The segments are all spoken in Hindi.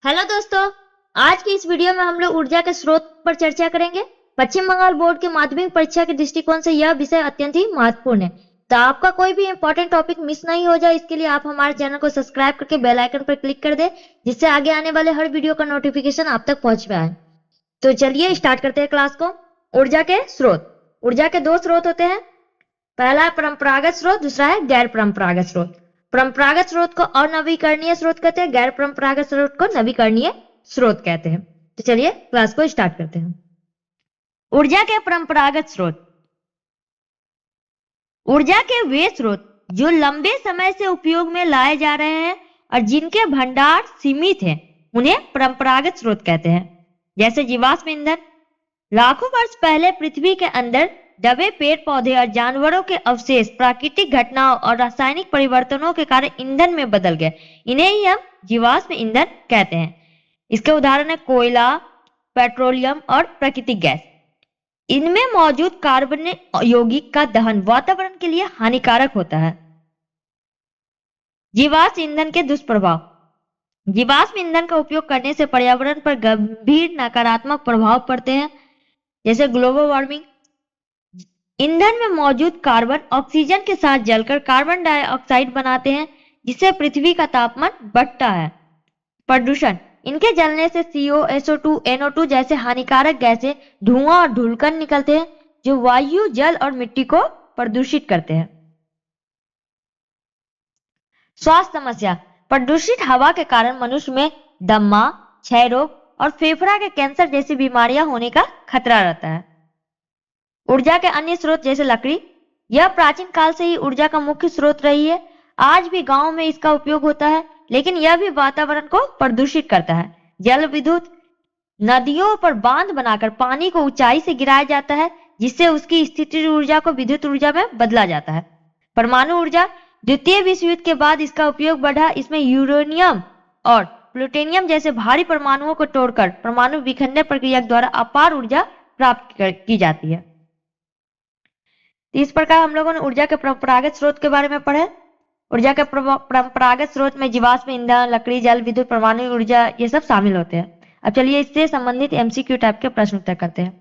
हेलो दोस्तों, आज की इस वीडियो में हम लोग ऊर्जा के स्रोत पर चर्चा करेंगे। पश्चिम बंगाल बोर्ड के माध्यमिक परीक्षा के दृष्टिकोण से यह विषय अत्यंत ही महत्वपूर्ण है। तो आपका कोई भी इंपॉर्टेंट टॉपिक मिस नहीं हो जाए, इसके लिए आप हमारे चैनल को सब्सक्राइब करके बेल आइकन पर क्लिक कर दे, जिससे आगे आने वाले हर वीडियो का नोटिफिकेशन आप तक पहुंच पाए। तो चलिए स्टार्ट करते हैं क्लास को। ऊर्जा के स्रोत। ऊर्जा के दो स्रोत होते हैं। पहला है परंपरागत स्रोत, दूसरा है गैर परंपरागत स्रोत। परंपरागत स्रोत को अनवीकरणीय स्रोत कहते हैं, गैर परंपरागत स्रोत को नवीकरणीय स्रोत कहते हैं। तो चलिए क्लास को स्टार्ट करते हैं। ऊर्जा के परंपरागत स्रोत। ऊर्जा के वे स्रोत जो लंबे समय से उपयोग में लाए जा रहे हैं और जिनके भंडार सीमित हैं, उन्हें परंपरागत स्रोत कहते हैं। जैसे जीवाश्म ईंधन। लाखों वर्ष पहले पृथ्वी के अंदर दबे पेड़ पौधे और जानवरों के अवशेष प्राकृतिक घटनाओं और रासायनिक परिवर्तनों के कारण ईंधन में बदल गए। इन्हें ही हम जीवाश्म ईंधन कहते हैं। इसके उदाहरण है कोयला, पेट्रोलियम और प्राकृतिक गैस। इनमें मौजूद कार्बन यौगिक का दहन वातावरण के लिए हानिकारक होता है। जीवाश्म ईंधन के दुष्प्रभाव। जीवाश्म ईंधन का उपयोग करने से पर्यावरण पर गंभीर नकारात्मक प्रभाव पड़ते हैं, जैसे ग्लोबल वार्मिंग। ईंधन में मौजूद कार्बन ऑक्सीजन के साथ जलकर कार्बन डाइऑक्साइड बनाते हैं, जिससे पृथ्वी का तापमान बढ़ता है। प्रदूषण। इनके जलने से CO, SO2, NO2 जैसे हानिकारक गैसें, धुआं और धूलकण निकलते हैं, जो वायु, जल और मिट्टी को प्रदूषित करते हैं। स्वास्थ्य समस्या। प्रदूषित हवा के कारण मनुष्य में दमा, क्षय रोग और फेफड़ा के कैंसर जैसी बीमारियां होने का खतरा रहता है। ऊर्जा के अन्य स्रोत जैसे लकड़ी। यह प्राचीन काल से ही ऊर्जा का मुख्य स्रोत रही है। आज भी गांव में इसका उपयोग होता है, लेकिन यह भी वातावरण को प्रदूषित करता है। जल विद्युत। नदियों पर बांध बनाकर पानी को ऊंचाई से गिराया जाता है, जिससे उसकी स्थितिज ऊर्जा को विद्युत ऊर्जा में बदला जाता है। परमाणु ऊर्जा। द्वितीय विश्व युद्ध के बाद इसका उपयोग बढ़ा। इसमें यूरेनियम और प्लूटोनियम जैसे भारी परमाणुओं को तोड़कर परमाणु विखंडन प्रक्रिया द्वारा अपार ऊर्जा प्राप्त की जाती है। इस प्रकार हम लोगों ने ऊर्जा के परंपरागत स्रोत के बारे में पढ़े। ऊर्जा के परंपरागत स्रोत में जीवाश्म ईंधन, लकड़ी, जल विद्युत, परमाणु ऊर्जा ये सब शामिल होते हैं। अब चलिए इससे संबंधित MCQ टाइप के प्रश्न उत्तर करते हैं।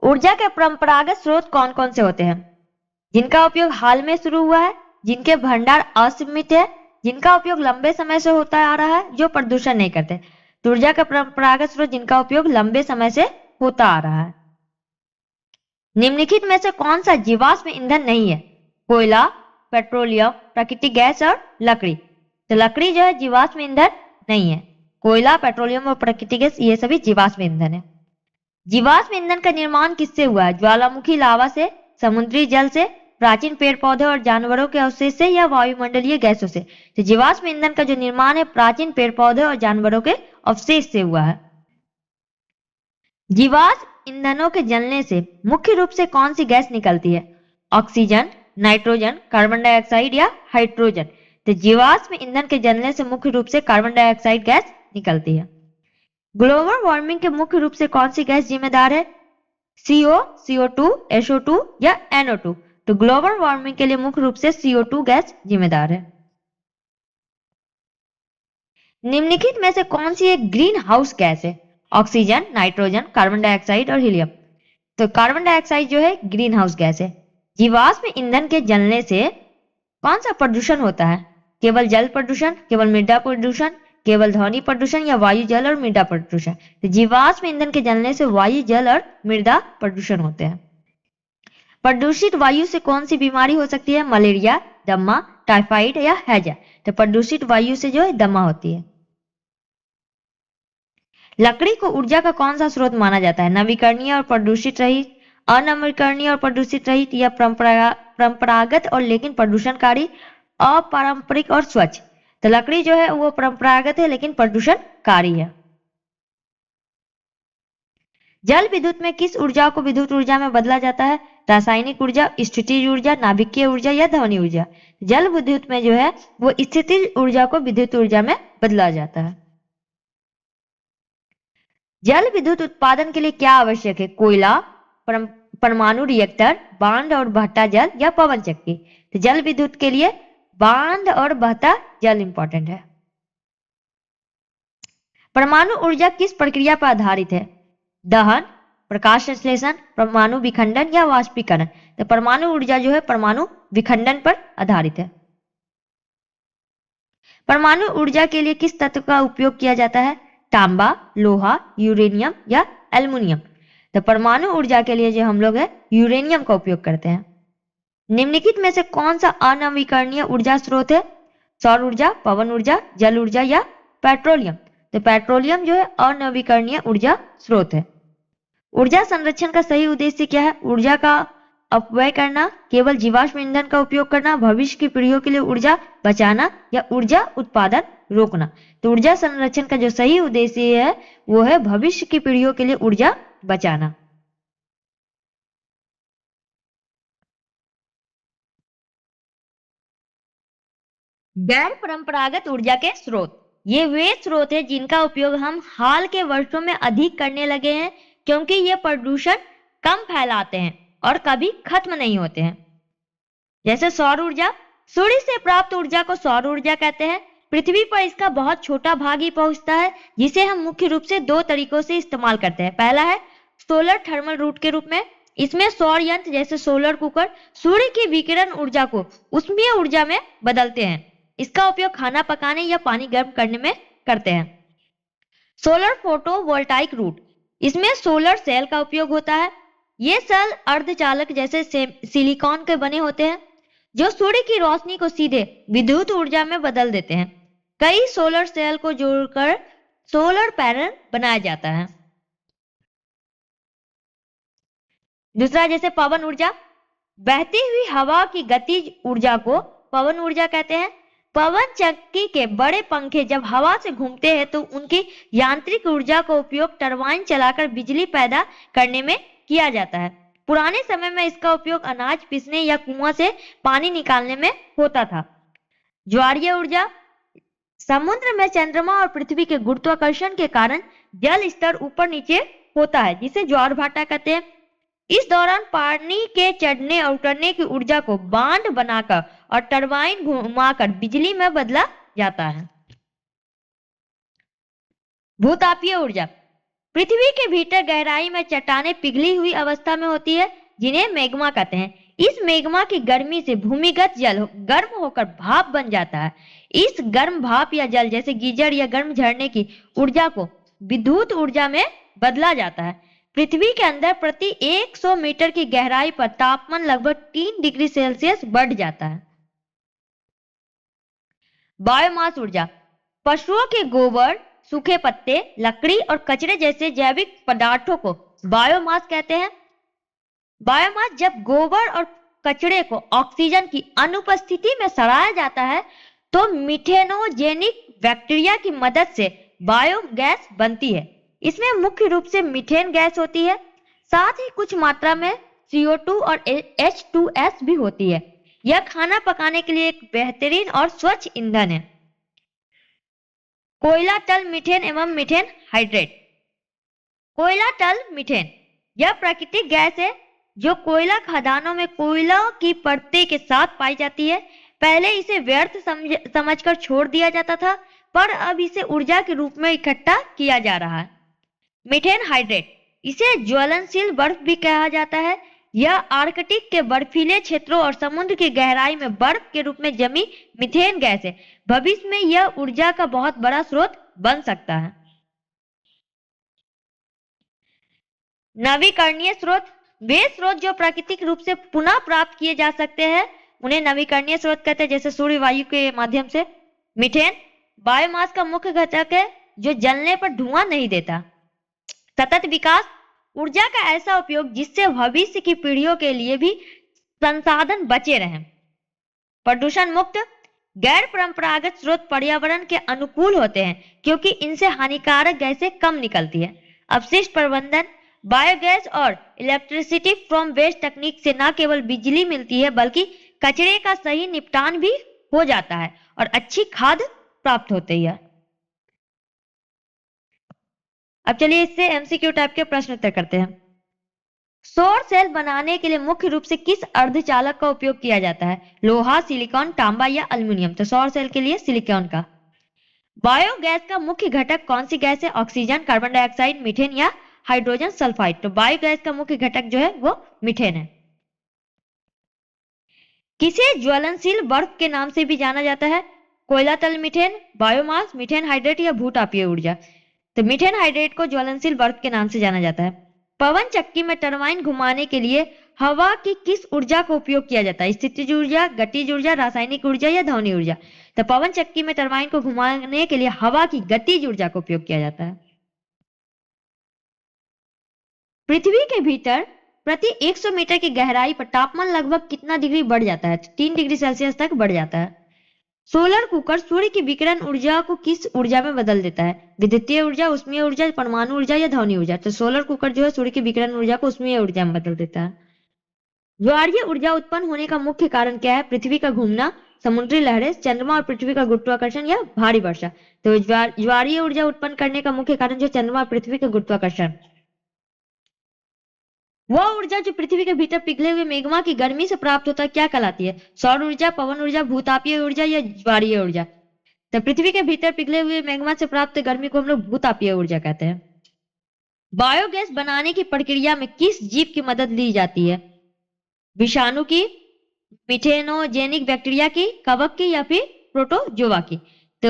ऊर्जा के परंपरागत स्रोत कौन कौन से होते हैं? जिनका उपयोग हाल में शुरू हुआ है, जिनके भंडार असीमित है, जिनका उपयोग लंबे समय से होता आ रहा है, जो प्रदूषण नहीं करते। तो ऊर्जा का परंपरागत स्रोत जिनका उपयोग लंबे समय से होता आ रहा है। निम्नलिखित में से कौन सा जीवाश्म ईंधन नहीं है? कोयला, पेट्रोलियम, प्राकृतिक गैस और लकड़ी। तो लकड़ी जो है जीवाश्म ईंधन नहीं है। कोयला, पेट्रोलियम और प्राकृतिक गैस ये सभी जीवाश्म ईंधन है। जीवाश्म ईंधन का निर्माण किससे हुआ है? ज्वालामुखी लावा से, समुद्री जल से, प्राचीन पेड़ पौधे और जानवरों के अवशेष से या वायुमंडलीय गैसों से। तो जीवाश्म ईंधन का जो निर्माण है प्राचीन पेड़ पौधे और जानवरों के अवशेष से हुआ है। जीवाश्म ईंधनों के जलने से मुख्य रूप से कौन सी गैस निकलती है? ऑक्सीजन, नाइट्रोजन, कार्बन डाइऑक्साइड या हाइड्रोजन। तो जीवाश्म ईंधन के जलने से मुख्य रूप से कार्बन डाइऑक्साइड गैस निकलती है। ग्लोबल वार्मिंग के मुख्य रूप से कौन सी गैस जिम्मेदार है? CO, CO2, SO2 या NO2। तो ग्लोबल वार्मिंग के लिए मुख्य रूप से CO2 गैस जिम्मेदार है। निम्नलिखित में से कौन सी एक ग्रीन हाउस गैस है? ऑक्सीजन, नाइट्रोजन, कार्बन डाइऑक्साइड और हीलियम। तो कार्बन डाइऑक्साइड जो है ग्रीन हाउस गैस है। जीवाश्म ईंधन के जलने से कौन सा प्रदूषण होता है? केवल जल प्रदूषण, केवल मृदा प्रदूषण, केवल ध्वनि प्रदूषण या वायु, जल और मृदा प्रदूषण। तो जीवाश्म ईंधन के जलने से वायु, जल और मृदा प्रदूषण होते हैं। प्रदूषित वायु से कौन सी बीमारी हो सकती है? मलेरिया, दमा, टाइफाइड या हैजा। तो प्रदूषित वायु से जो है दमा होती है। लकड़ी को ऊर्जा का कौन सा स्रोत माना जाता है? नवीकरणीय और प्रदूषित रहित, अनवीकरणीय और प्रदूषित रहित या परंपरागत और लेकिन प्रदूषणकारी, अपारंपरिक और स्वच्छ। तो लकड़ी जो है वो परंपरागत है लेकिन प्रदूषणकारी है। जल विद्युत में किस ऊर्जा को विद्युत ऊर्जा में बदला जाता है? रासायनिक ऊर्जा, स्थितिज ऊर्जा, नाभिकीय ऊर्जा या ध्वनि ऊर्जा। जल विद्युत में जो है वो स्थितिज ऊर्जा को विद्युत ऊर्जा में बदला जाता है। जल विद्युत उत्पादन के लिए क्या आवश्यक है? कोयला, परमाणु रिएक्टर, बांध और बहता जल या पवन चक्की। तो जल विद्युत के लिए बांध और बहता जल इंपॉर्टेंट है। परमाणु ऊर्जा किस प्रक्रिया पर आधारित है? दहन, प्रकाश संश्लेषण, परमाणु विखंडन या वाष्पीकरण? तो परमाणु ऊर्जा जो है परमाणु विखंडन पर आधारित है। परमाणु ऊर्जा के लिए किस तत्व का उपयोग किया जाता है? तांबा, लोहा, यूरेनियम या एल्युमिनियम? तो परमाणु ऊर्जा के लिए जो हम लोग है यूरेनियम का उपयोग करते हैं। निम्नलिखित में से कौन सा अनवीकरणीय ऊर्जा स्रोत है? सौर ऊर्जा, पवन ऊर्जा, जल ऊर्जा या पेट्रोलियम? तो पेट्रोलियम जो है अनवीकरणीय ऊर्जा स्रोत है। ऊर्जा संरक्षण का सही उद्देश्य क्या है? ऊर्जा का अपव्यय करना, केवल जीवाश्म ईंधन का उपयोग करना, भविष्य की पीढ़ियों के लिए ऊर्जा बचाना या ऊर्जा उत्पादन रोकना? तो ऊर्जा संरक्षण का जो सही उद्देश्य है वो है भविष्य की पीढ़ियों के लिए ऊर्जा बचाना। गैर परंपरागत ऊर्जा के स्रोत, ये वे स्रोत हैं जिनका उपयोग हम हाल के वर्षों में अधिक करने लगे हैं क्योंकि ये प्रदूषण कम फैलाते हैं और कभी खत्म नहीं होते हैं। जैसे सौर ऊर्जा, सूर्य से प्राप्त ऊर्जा को सौर ऊर्जा कहते हैं। पृथ्वी पर इसका बहुत छोटा भाग ही पहुंचता है जिसे हम मुख्य रूप से दो तरीकों से इस्तेमाल करते हैं। पहला है सोलर थर्मल रूट के रूप में। इसमें सौर यंत्र जैसे सोलर कुकर सूर्य की विकिरण ऊर्जा को ऊष्मीय ऊर्जा में बदलते हैं। इसका उपयोग खाना पकाने या पानी गर्म करने में करते हैं। सोलर फोटोवोल्टाइक रूट, इसमें सोलर सेल का उपयोग होता है। ये सेल अर्धचालक जैसे सिलिकॉन के बने होते हैं जो सूर्य की रोशनी को सीधे विद्युत ऊर्जा में बदल देते हैं। कई सोलर सेल को जोड़कर सोलर पैनल बनाया जाता है। दूसरा जैसे पवन ऊर्जा, बहती हुई हवा की गतिज ऊर्जा को पवन ऊर्जा कहते हैं। पवन चक्की के बड़े पंखे जब हवा से घूमते हैं तो उनकी यांत्रिक ऊर्जा का उपयोग टरबाइन चलाकर बिजली पैदा करने में किया जाता है। पुराने समय में इसका उपयोग अनाज पीसने या कुआं से पानी निकालने में होता था। ज्वारीय ऊर्जा, समुद्र में चंद्रमा और पृथ्वी के गुरुत्वाकर्षण के कारण जल स्तर ऊपर नीचे होता है जिसे ज्वार भाटा कहते हैं। इस दौरान पानी के चढ़ने और उतरने की ऊर्जा को बांध बनाकर और टरबाइन घुमाकर बिजली में बदला जाता है। भूतापीय ऊर्जा, पृथ्वी के भीतर गहराई में चट्टानें पिघली हुई अवस्था में होती है जिन्हें मैग्मा कहते हैं। इस मैग्मा की गर्मी से भूमिगत जल गर्म होकर भाप बन जाता है। इस गर्म भाप या जल जैसे गीजर या गर्म झरने की ऊर्जा को विद्युत ऊर्जा में बदला जाता है। पृथ्वी के अंदर प्रति 100 मीटर की गहराई पर तापमान लगभग 3 डिग्री सेल्सियस बढ़ जाता है। बायोमास ऊर्जा, पशुओं के गोबर, सूखे पत्ते, लकड़ी और कचरे जैसे जैविक पदार्थों को बायोमास कहते हैं। बायोमास जब गोबर और कचरे को ऑक्सीजन की अनुपस्थिति में सड़ाया जाता है तो मिथेनोजेनिक बैक्टीरिया की मदद से बायोगैस बनती है। इसमें मुख्य रूप से मीथेन गैस होती है, साथ ही कुछ मात्रा में CO2 और H2S भी होती है। यह खाना पकाने के लिए एक बेहतरीन और स्वच्छ ईंधन है। कोयला तल मीथेन एवं मीथेन हाइड्रेट। कोयला तल मीथेन यह प्राकृतिक गैस है जो कोयला खदानों में कोयला की परतें के साथ पाई जाती है। पहले इसे व्यर्थ समझकर छोड़ दिया जाता था पर अब इसे ऊर्जा के रूप में इकट्ठा किया जा रहा है। मीथेन हाइड्रेट, इसे ज्वलनशील बर्फ भी कहा जाता है। यह आर्कटिक के बर्फीले क्षेत्रों और समुद्र की गहराई में बर्फ के रूप में जमी मीथेन गैस है। भविष्य में यह ऊर्जा का बहुत बड़ा स्रोत बन सकता है। नवीकरणीय स्रोत, वे स्रोत जो प्राकृतिक रूप से पुनः प्राप्त किए जा सकते हैं उन्हें नवीकरणीय स्रोत कहते हैं, जैसे सूर्य वायु के माध्यम से। मीथेन बायोमास का मुख्य घटक है जो जलने पर धुआं नहीं देता। सतत विकास, ऊर्जा का ऐसा उपयोग जिससे भविष्य की पीढ़ियों के लिए भी संसाधन बचे रहें। प्रदूषण मुक्त, गैर परंपरागत स्रोत पर्यावरण के अनुकूल होते हैं क्योंकि इनसे हानिकारक गैसें कम निकलती है। अपशिष्ट प्रबंधन, बायोगैस और इलेक्ट्रिसिटी फ्रॉम वेस्ट तकनीक से न केवल बिजली मिलती है बल्कि कचरे का सही निपटान भी हो जाता है और अच्छी खाद प्राप्त होती है। अब चलिए इससे MCQ टाइप के प्रश्न उत्तर करते हैं। सौर सेल बनाने के लिए मुख्य रूप से किस अर्धचालक का उपयोग किया जाता है? लोहा, सिलिकॉन, तांबा या एल्युमिनियम? तो सौर सेल के लिए सिलिकॉन का। बायोगैस का मुख्य घटक कौन सी गैस है? ऑक्सीजन, कार्बन डाइऑक्साइड, मीथेन या हाइड्रोजन सल्फाइड। तो बायोगैस का मुख्य घटक जो है वो मीथेन है। किसे ज्वलनशील बर्फ के नाम से भी जाना जाता है? कोयला तल मीथेन, बायोमास, मीथेन हाइड्रेट या भूतापीय ऊर्जा। तो मीथेन हाइड्रेट को ज्वलनशील बर्फ के नाम से जाना जाता है। पवन चक्की में टरबाइन घुमाने के लिए हवा की किस ऊर्जा का उपयोग किया जाता है? स्थितिज ऊर्जा, गतिज ऊर्जा, रासायनिक ऊर्जा या ध्वनि ऊर्जा। तो पवन चक्की में टरबाइन को घुमाने के लिए हवा की गतिज ऊर्जा का उपयोग किया जाता है। पृथ्वी के भीतर प्रति 100 मीटर की गहराई पर तापमान लगभग कितना डिग्री बढ़ जाता है? 3 डिग्री सेल्सियस तक बढ़ जाता है। सोलर कुकर सूर्य की विकिरण ऊर्जा को किस ऊर्जा में बदल देता है? विद्युतीय ऊर्जा, उष्मीय ऊर्जा, परमाणु ऊर्जा या ध्वनि ऊर्जा। तो सोलर कुकर जो है सूर्य की विकिरण ऊर्जा को उष्मीय ऊर्जा में बदल देता है। ज्वारीय ऊर्जा उत्पन्न होने का मुख्य कारण क्या है? पृथ्वी का घूमना, समुद्री लहरें, चंद्रमा और पृथ्वी का गुरुत्वाकर्षण या भारी वर्षा। तो ज्वारीय ऊर्जा उत्पन्न करने का मुख्य कारण जो चंद्रमा और पृथ्वी का गुरुत्वाकर्षण। वह ऊर्जा जो पृथ्वी के भीतर पिघले हुए मेग्मा की गर्मी से प्राप्त होता है क्या कहलाती है? सौर ऊर्जा, पवन ऊर्जा, भूतापीय ऊर्जा या ज्वारीय ऊर्जा। तो पृथ्वी के भीतर पिघले हुए मेग्मा से प्राप्त गर्मी को हम लोग भूतापीय ऊर्जा कहते हैं। बायोगैस बनाने की प्रक्रिया में किस जीव की मदद ली जाती है? विषाणु की, मिथेनोजेनिक बैक्टीरिया की, कवक की या फिर प्रोटोजोआ की। तो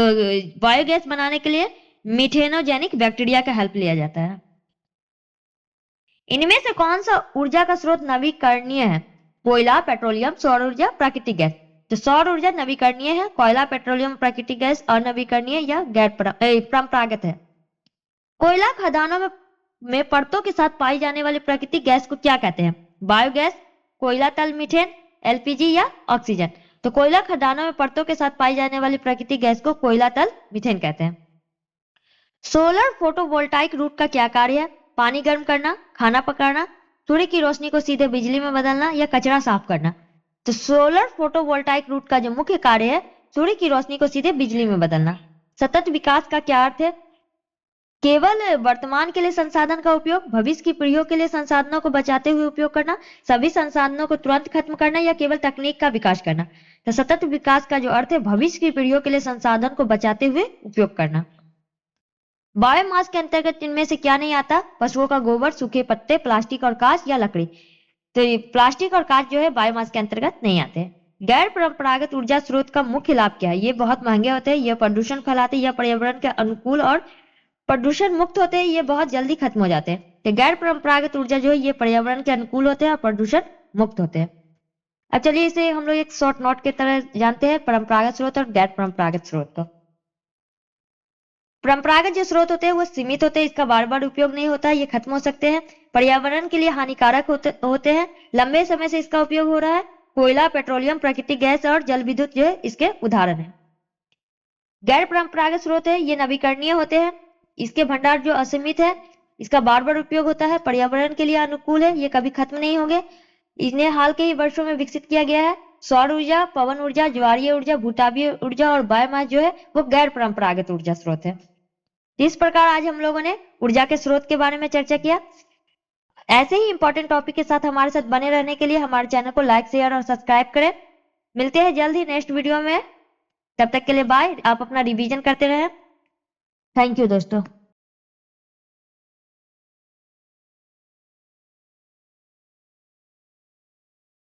बायोगैस बनाने के लिए मिथेनोजेनिक बैक्टीरिया का हेल्प लिया जाता है। इनमें से कौन सा ऊर्जा का स्रोत नवीकरणीय है? कोयला, पेट्रोलियम, सौर ऊर्जा, प्राकृतिक गैस। तो सौर ऊर्जा नवीकरणीय है, कोयला, पेट्रोलियम, प्राकृतिक गैस अनवीकरणीय या गैर परंपरागत है। कोयला खदानों में परतों के साथ पाई जाने वाली प्राकृतिक गैस को क्या कहते हैं? बायोगैस, कोयला तल मीथेन, एलपीजी या ऑक्सीजन। तो कोयला खदानों में परतों के साथ पाई जाने वाली प्राकृतिक गैस को कोयला तल मीथेन कहते हैं। सोलर फोटोवोल्टाइक रूट का क्या कार्य है? पानी गर्म करना, खाना पकाना, सूर्य की रोशनी को सीधे बिजली में बदलना या कचरा साफ करना। तो सोलर फोटोवोल्टाइक रूट का जो मुख्य कार्य है सूर्य की रोशनी को सीधे बिजली में बदलना। सतत विकास का क्या अर्थ है? केवल वर्तमान के लिए संसाधन का उपयोग, भविष्य की पीढ़ियों के लिए संसाधनों को बचाते हुए उपयोग करना, सभी संसाधनों को तुरंत खत्म करना या केवल तकनीक का विकास करना। तो सतत विकास का जो अर्थ है भविष्य की पीढ़ियों के लिए संसाधन को बचाते हुए उपयोग करना। बायोमास के अंतर्गत इनमें से क्या नहीं आता? पशुओं का गोबर, सूखे पत्ते, प्लास्टिक और कांच या लकड़ी। तो ये प्लास्टिक और कांच जो है बायोमास के अंतर्गत नहीं आते। गैर परंपरागत ऊर्जा स्रोत का मुख्य लाभ क्या है? ये बहुत महंगे होते हैं, ये प्रदूषण फैलाते हैं, यह पर्यावरण के अनुकूल और प्रदूषण मुक्त होते हैं, ये बहुत जल्दी खत्म हो जाते हैं। तो गैर परंपरागत ऊर्जा जो है ये पर्यावरण के अनुकूल होते हैं और प्रदूषण मुक्त होते हैं। अब चलिए इसे हम लोग एक शॉर्ट नोट की तरह जानते हैं परंपरागत स्रोत और गैर परंपरागत स्रोत को। परंपरागत जो स्रोत होते हैं वो सीमित होते हैं, इसका बार बार उपयोग नहीं होता है, ये खत्म हो सकते हैं, पर्यावरण के लिए हानिकारक होते हैं, लंबे समय से इसका उपयोग हो रहा है। कोयला, पेट्रोलियम, प्राकृतिक गैस और जल विद्युत जो है इसके उदाहरण है। गैर परंपरागत स्रोत है ये नवीकरणीय होते हैं, इसके भंडार जो असीमित है, इसका बार बार उपयोग होता है, पर्यावरण के लिए अनुकूल है, ये कभी खत्म नहीं होंगे, इन्हें हाल के ही वर्षों में विकसित किया गया है। सौर ऊर्जा, पवन ऊर्जा, ज्वारीय ऊर्जा, भूतापीय ऊर्जा और बायोमास जो है वो गैर परंपरागत ऊर्जा स्रोत है। इस प्रकार आज हम लोगों ने ऊर्जा के स्रोत के बारे में चर्चा किया। ऐसे ही इंपॉर्टेंट टॉपिक के साथ हमारे साथ बने रहने के लिए हमारे चैनल को लाइक, शेयर और सब्सक्राइब करें। मिलते हैं जल्द ही नेक्स्ट वीडियो में, तब तक के लिए बाय। आप अपना रिवीजन करते रहें। थैंक यू दोस्तों।